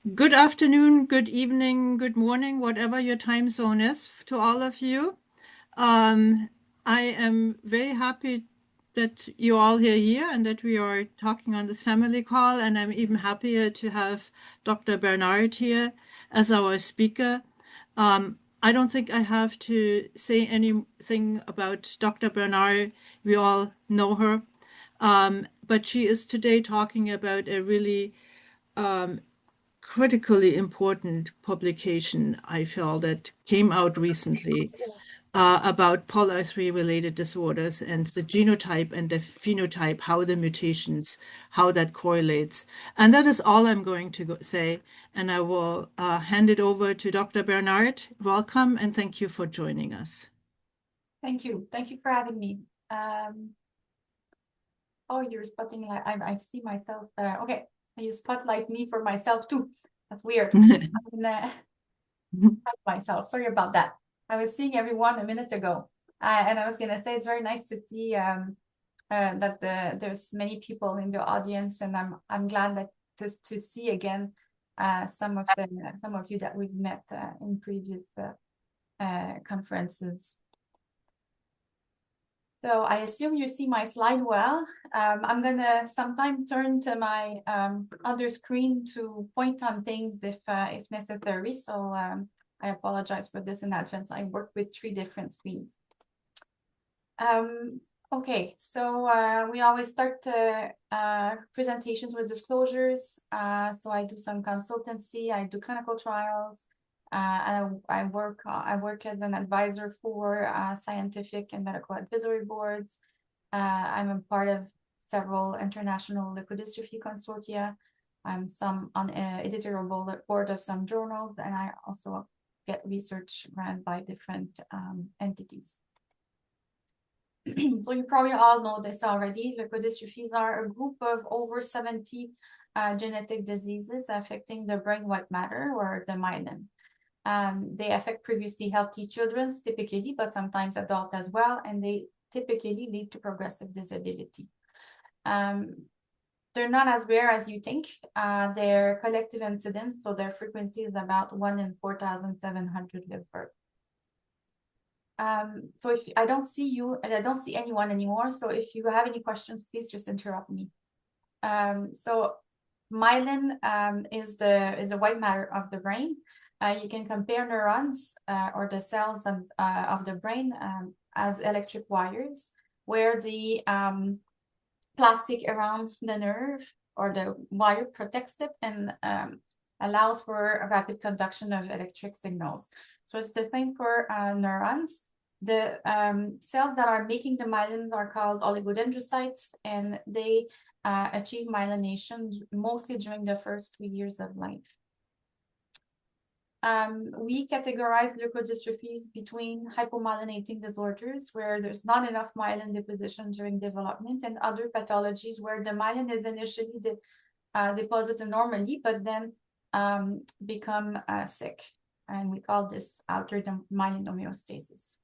Good afternoon, good evening, good morning, whatever your time zone is to all of you. Um, I am very happy that you all are here and that we are talking on this family call. And I'm even happier to have Dr. Bernard here as our speaker. I don't think I have to say anything about Dr. Bernard. We all know her. But she is today talking about a really critically important publication I feel that came out recently about polyarthria related disorders and the genotype and the phenotype, how the mutations, how that correlates. And that is all I'm going to say. And I will hand it over to Dr. Bernard. Welcome and thank you for joining us. Thank you. Thank you for having me. Oh, you're spotting like I see myself. Okay, you spotlight me for myself too. That's weird. I'm gonna myself. Sorry about that. I was seeing everyone a minute ago, and I was gonna say it's very nice to see that there's many people in the audience, and I'm glad that to see again some of you that we've met in previous conferences. So I assume you see my slide well. I'm gonna sometime turn to my other screen to point on things if necessary. So I apologize for this in advance. I work with 3 different screens. Okay, so we always start presentations with disclosures. So I do some consultancy, I do clinical trials, and I work as an advisor for scientific and medical advisory boards. I'm a part of several international leukodystrophy consortia. I'm on editorial board of some journals, and I also get research run by different entities. So you probably all know this already. Leukodystrophies are a group of over 70 genetic diseases affecting the brain white matter or the myelin. They affect previously healthy children typically, but sometimes adults as well, and they typically lead to progressive disability. They're not as rare as you think. Their collective incidence, so their frequency is about 1 in 4,700 live births. So if I don't see you and I don't see anyone anymore, so if you have any questions, please just interrupt me. So myelin is the white matter of the brain. You can compare neurons or the cells of the brain as electric wires, where the plastic around the nerve or the wire protects it and allows for a rapid conduction of electric signals. So it's the same for neurons. The cells that are making the myelins are called oligodendrocytes, and they achieve myelination mostly during the first 3 years of life. We categorize leukodystrophies between hypomyelinating disorders, where there's not enough myelin deposition during development, and other pathologies where the myelin is initially deposited normally, but then become sick. And we call this altered myelin homeostasis.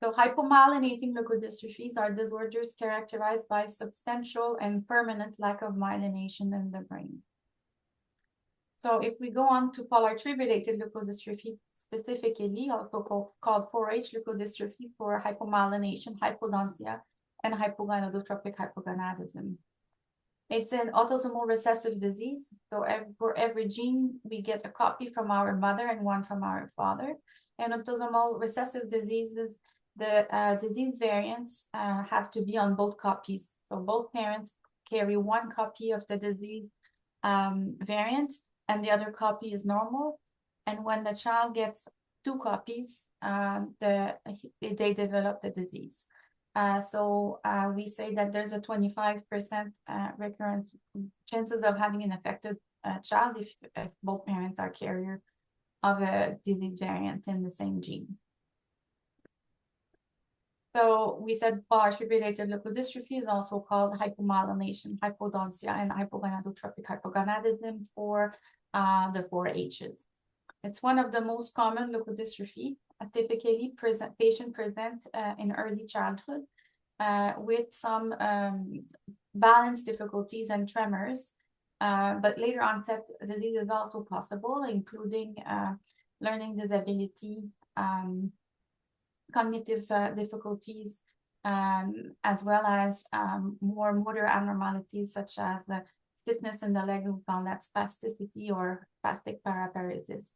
So hypomyelinating leukodystrophies are disorders characterized by substantial and permanent lack of myelination in the brain. So if we go on to polyarthria-related leukodystrophy specifically, also called 4-H leukodystrophy for hypomyelination, hypodontia, and hypogonadotrophic hypogonadism. It's an autosomal recessive disease. So for every gene, we get a copy from our mother and one from our father. And autosomal recessive diseases, the disease variants have to be on both copies. So both parents carry one copy of the disease variant, and the other copy is normal. And when the child gets 2 copies, they develop the disease. So we say that there's a 25% recurrence chances of having an affected child if both parents are carrier of a disease variant in the same gene. So we said polyarthria-related leukodystrophy is also called hypomyelination, hypodontia, and hypogonadotrophic hypogonadism for the 4-H's. It's one of the most common leukodystrophy. Typically, patient present in early childhood with some balance difficulties and tremors. But later onset disease is also possible, including learning disability, cognitive difficulties, as well as more motor abnormalities such as the stiffness in the leg, we call that spasticity or spastic paraparesis.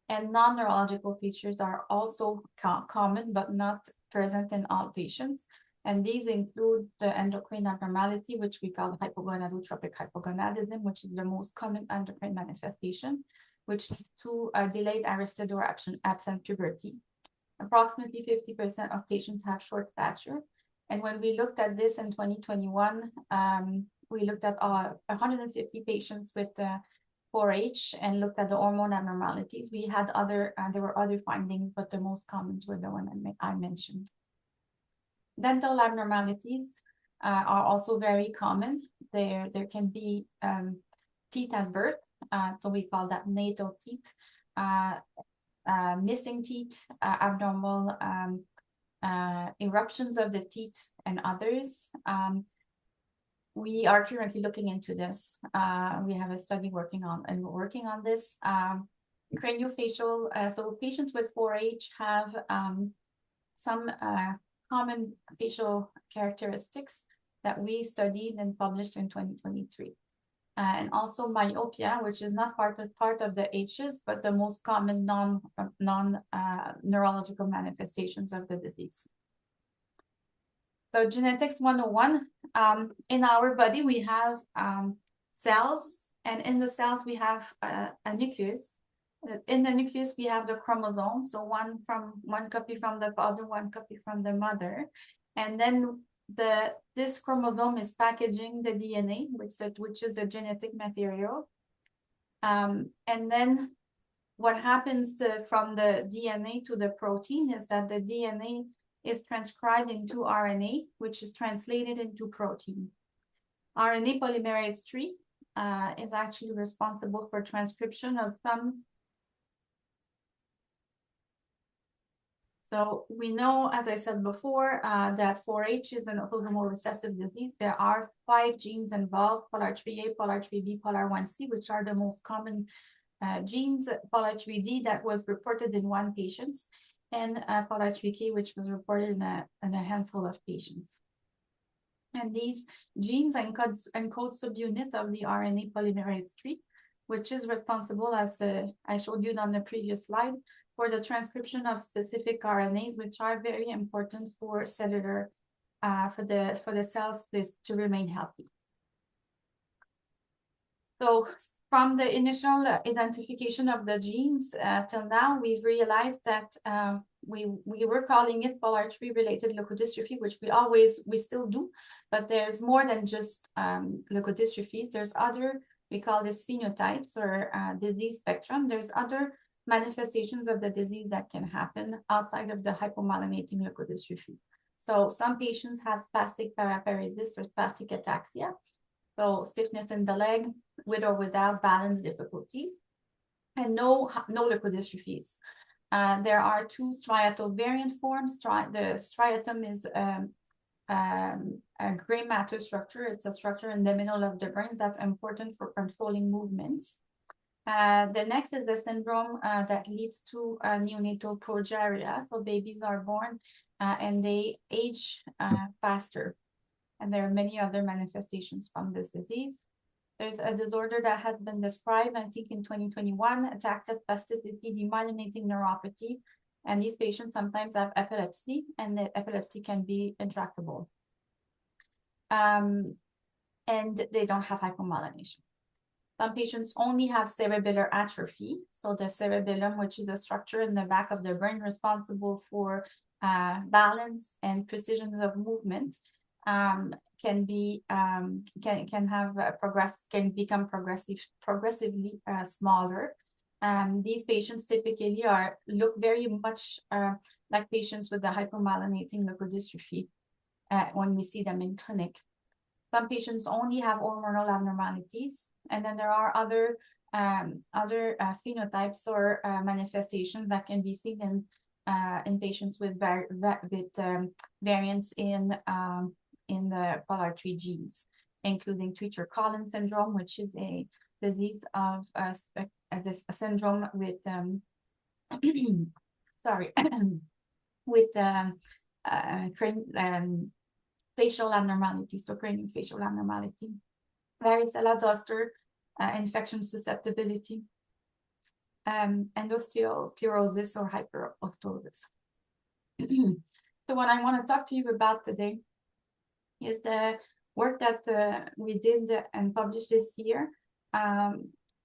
And non-neurological features are also common, but not present in all patients. And these include the endocrine abnormality, which we call hypogonadotropic hypogonadism, which is the most common endocrine manifestation, which leads to a delayed arrested or absent puberty. Approximately 50% of patients have short stature. And when we looked at this in 2021, we looked at 150 patients with 4H and looked at the hormone abnormalities. We had there were other findings, but the most common were the one I mentioned. Dental abnormalities are also very common. There can be teeth at birth, so we call that natal teeth, missing teeth, abnormal eruptions of the teeth, and others. We are currently looking into this. We have a study working on this. Craniofacial, so patients with 4H have some common facial characteristics that we studied and published in 2023. And also myopia, which is not part of the H's, but the most common non-neurological manifestations of the disease. So genetics 101, in our body, we have cells, and in the cells, we have a nucleus. In the nucleus, we have the chromosome, so one copy from the father, one copy from the mother. And then this chromosome is packaging the DNA, which is the genetic material. And then what happens from the DNA to the protein is that the DNA is transcribed into RNA, which is translated into protein. RNA polymerase III is actually responsible for transcription of some. So we know, as I said before, that 4H is an autosomal recessive disease. There are 5 genes involved: polar 3A, polar 3B, polar 1C, which are the most common genes. Polar 3D that was reported in 1 patient, and polar 3K, which was reported in a handful of patients. And these genes encode subunit of the RNA polymerase III, which is responsible, as I showed you on the previous slide, for the transcription of specific RNAs, which are very important for cellular, for the cells to remain healthy. So from the initial identification of the genes till now, we've realized that we were calling it polar 3 related leukodystrophy, which we still do, but there's more than just leukodystrophies. There's other, we call this phenotypes or disease spectrum. There's other manifestations of the disease that can happen outside of the hypomyelinating leukodystrophy. So some patients have spastic paraparesis or spastic ataxia, so stiffness in the leg with or without balance difficulties, and no leukodystrophies. There are 2 striatal variant forms. The striatum is a gray matter structure. It's a structure in the middle of the brain that's important for controlling movements. The next is the syndrome that leads to neonatal progeria. So babies are born and they age faster. And there are many other manifestations from this disease. There's a disorder that has been described, I think, in 2021, ataxia spasticity demyelinating neuropathy. And these patients sometimes have epilepsy, and the epilepsy can be intractable. And they don't have hypomyelination. Some patients only have cerebellar atrophy. So the cerebellum, which is a structure in the back of the brain responsible for balance and precision of movement, can become progressively smaller. These patients typically look very much like patients with the hypomyelinating leukodystrophy when we see them in clinic. Some patients only have hormonal abnormalities, and then there are other phenotypes or manifestations that can be seen in patients with variants in the polar 3 genes. including Treacher-Collins syndrome, which is a disease of this syndrome with sorry, with facial abnormality, so craniofacial abnormality, varicella zoster, infection susceptibility, endosteosclerosis or hyperostosis. So what I want to talk to you about today is the work that we did and published this year.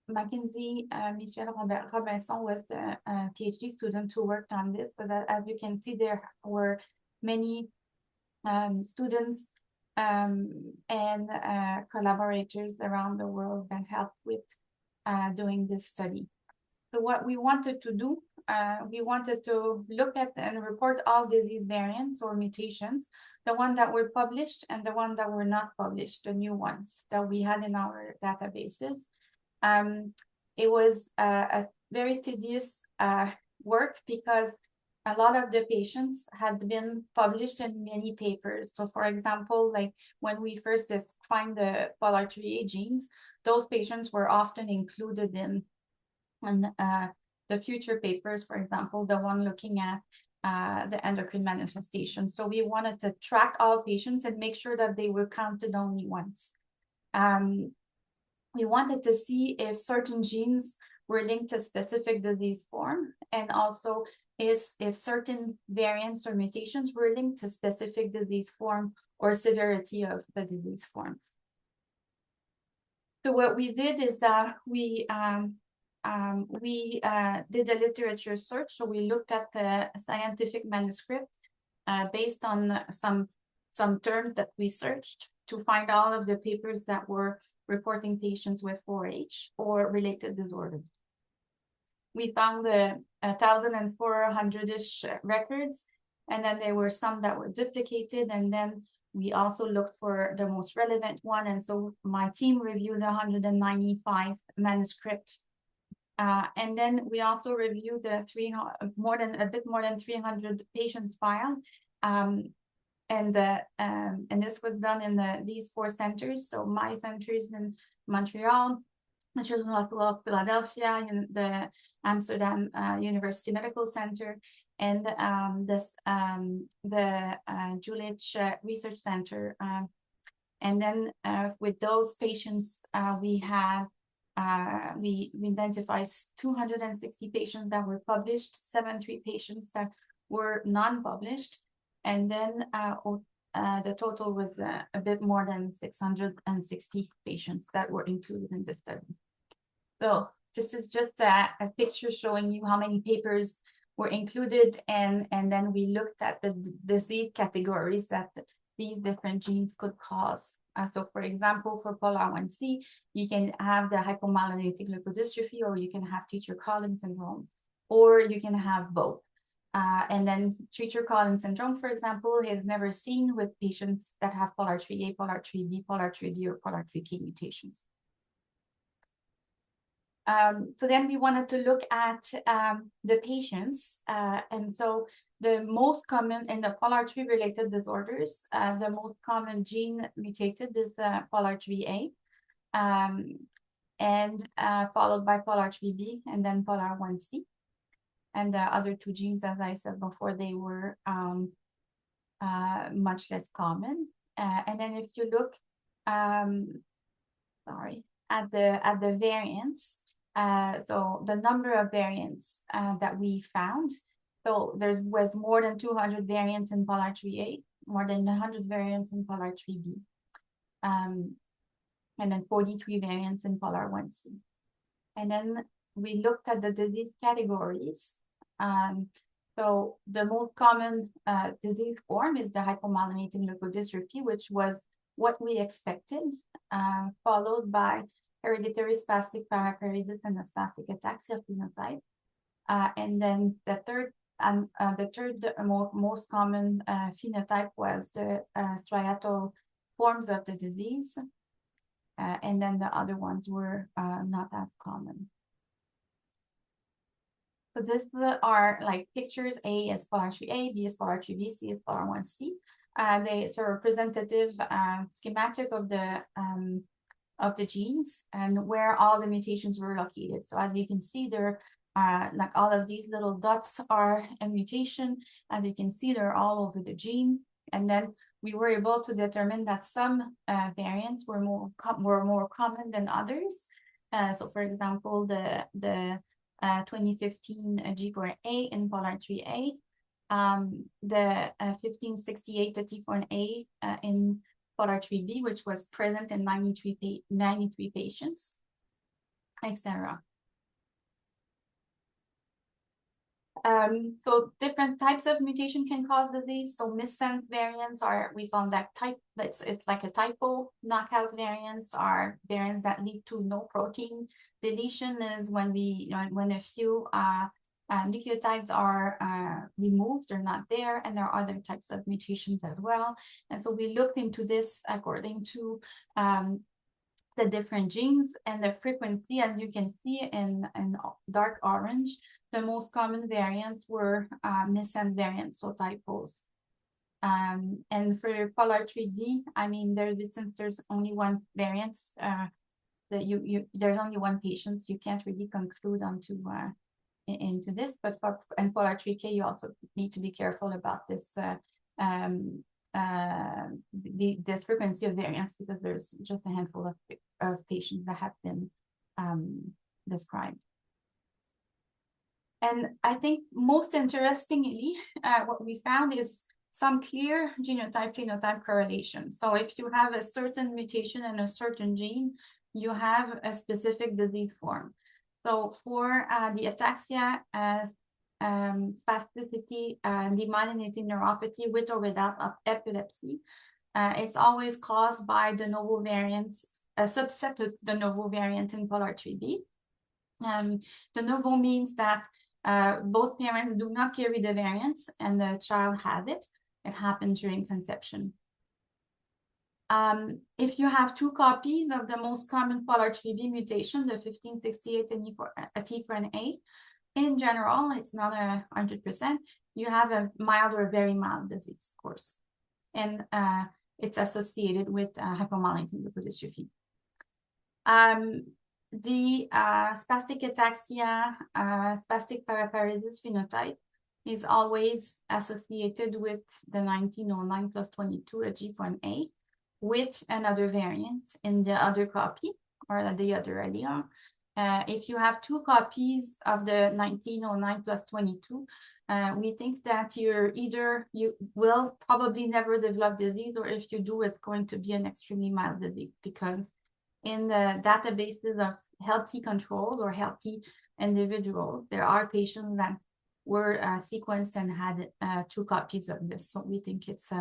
Mackenzie Michel Robinson was the PhD student who worked on this, but as you can see, there were many students and collaborators around the world that helped with doing this study. So what we wanted to do, we wanted to look at and report all disease variants or mutations, the ones that were published and the ones that were not published, the new ones that we had in our databases. It was a very tedious work because a lot of the patients had been published in many papers. So for example, like when we first defined the polar-IIIA genes, those patients were often included in the future papers, for example, the one looking at the endocrine manifestations. So we wanted to track all patients and make sure that they were counted only once. We wanted to see if certain genes were linked to specific disease form, and also if certain variants or mutations were linked to specific disease form or severity of the disease forms. So what we did is that we did a literature search. So we looked at the scientific manuscript based on some terms that we searched to find all of the papers that were reporting patients with 4H or related disorders. We found 1,400-ish records, and then there were some that were duplicated, and then we also looked for the most relevant one. And so my team reviewed 195 manuscripts. And then we also reviewed a bit more than 300 patients file. And this was done in these 4 centers. So my centers in Montreal, the Children's Hospital of Philadelphia, and the Amsterdam University Medical Center, and the Julich Research Center. And then with those patients, we identified 260 patients that were published, 73 patients that were non-published, and then the total was a bit more than 660 patients that were included in the study. So this is just a picture showing you how many papers were included, and then we looked at the disease categories that these different genes could cause. So for example, for polar-1C, you can have the hypomyelinating leukodystrophy, or you can have Treacher-Collins syndrome, or you can have both. And then Treacher-Collins syndrome, for example, is never seen with patients that have polar-IIIA, polar-IIIB, polar-IIID, or polar-IIIK mutations. So then we wanted to look at the patients. And so the most common in the polar-IIIA related disorders, the most common gene mutated is polar-IIIA, and followed by polar-IIIB, and then polar-1C. And the other 2 genes, as I said before, they were much less common. And then if you look, at the variants, so the number of variants that we found, so there was more than 200 variants in polar-IIIA, more than 100 variants in polar-IIIB, and then 43 variants in polar-1C. And then we looked at the disease categories. So the most common disease form is the hypomyelinating leukodystrophy, which was what we expected, followed by hereditary spastic paraparesis and a spastic ataxia phenotype. And then the third most common phenotype was the striatal forms of the disease. And then the other ones were not as common. So this are like pictures. A is polar-IIIA, B is polar-IIIB, C is polar-1C. It's a representative schematic of the genes and where all the mutations were located. So as you can see, there like all of these little dots are a mutation. As you can see, they're all over the gene. And then we were able to determine that some variants were more common than others. So for example, the 2015 G4A in polar 3A, the 1568 T4A in polar 3B, which was present in 93 patients, etc. So different types of mutation can cause disease. So missense variants are, we call that type, it's like a typo. Knockout variants are variants that lead to no protein. Deletion is when when a few nucleotides are removed, they're not there, and there are other types of mutations as well. And so we looked into this according to the different genes and the frequency. As you can see in dark orange, the most common variants were missense variants, so typos. And for polar 3D, I mean, since there's only one variant, there's only one patient, so you can't really conclude into this. But for polar 3K, you also need to be careful about this the frequency of variants, because there's just a handful of patients that have been described. And I think most interestingly, what we found is some clear genotype-phenotype correlation. So if you have a certain mutation in a certain gene, you have a specific disease form. So for the ataxia spasticity and demyelinating neuropathy with or without epilepsy, it's always caused by de novo variants, a subset of de novo variants in polar 3B. De novo means that both parents do not carry the variants and the child has it. It happened during conception. If you have two copies of the most common polar 3B mutation, the 1568 and T4A, in general, it's not 100%. You have a mild or very mild disease, of course. And it's associated with hypomyelinating leukodystrophy. The spastic ataxia, spastic paraparesis phenotype is always associated with the 1909 plus 22, a G4A, with another variant in the other copy or the other allele. If you have two copies of the 1909 plus 22, we think that you will probably never develop disease, or if you do, it's going to be an extremely mild disease, because in the databases of healthy controls or healthy individuals, there are patients that were sequenced and had two copies of this. So we think it's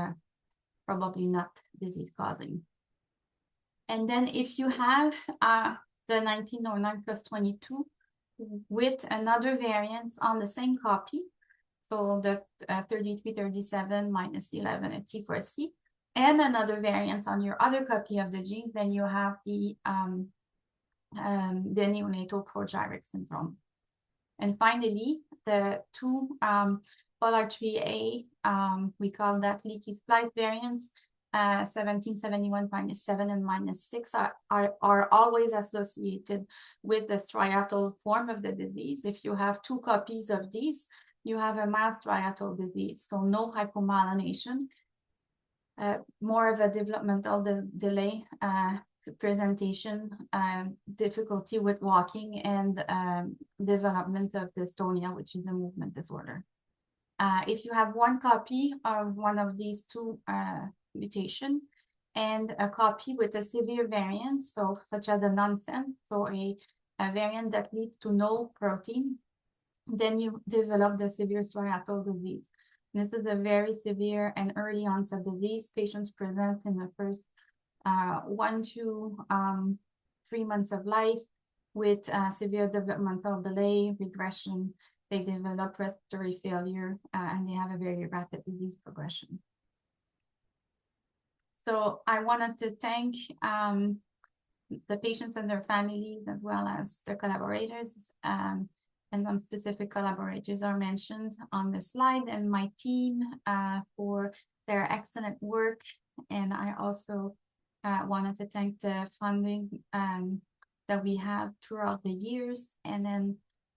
probably not disease causing. And then if you have the 1909 plus 22 with another variant on the same copy, so the 3337 minus 11 at T4C, and another variant on your other copy of the genes, then you have the neonatal progyrate syndrome. And finally, the two polar 3A, we call that leaky split variants, 1771 minus 7 and minus 6 are always associated with the striatal form of the disease. If you have two copies of these, you have a mild striatal disease, so no hypomyelination, more of a developmental delay, presentation, difficulty with walking, and development of dystonia, which is a movement disorder. If you have one copy of one of these two mutation and a copy with a severe variant, so such as a nonsense, so a variant that leads to no protein, then you develop the severe striatal disease. This is a very severe and early onset disease. Patients present in the first 1 to 3 months of life with severe developmental delay, regression. They develop respiratory failure, and they have a very rapid disease progression. So I wanted to thank the patients and their families, as well as their collaborators. And some specific collaborators are mentioned on the slide, and my team for their excellent work. And I also wanted to thank the funding that we have throughout the years. And then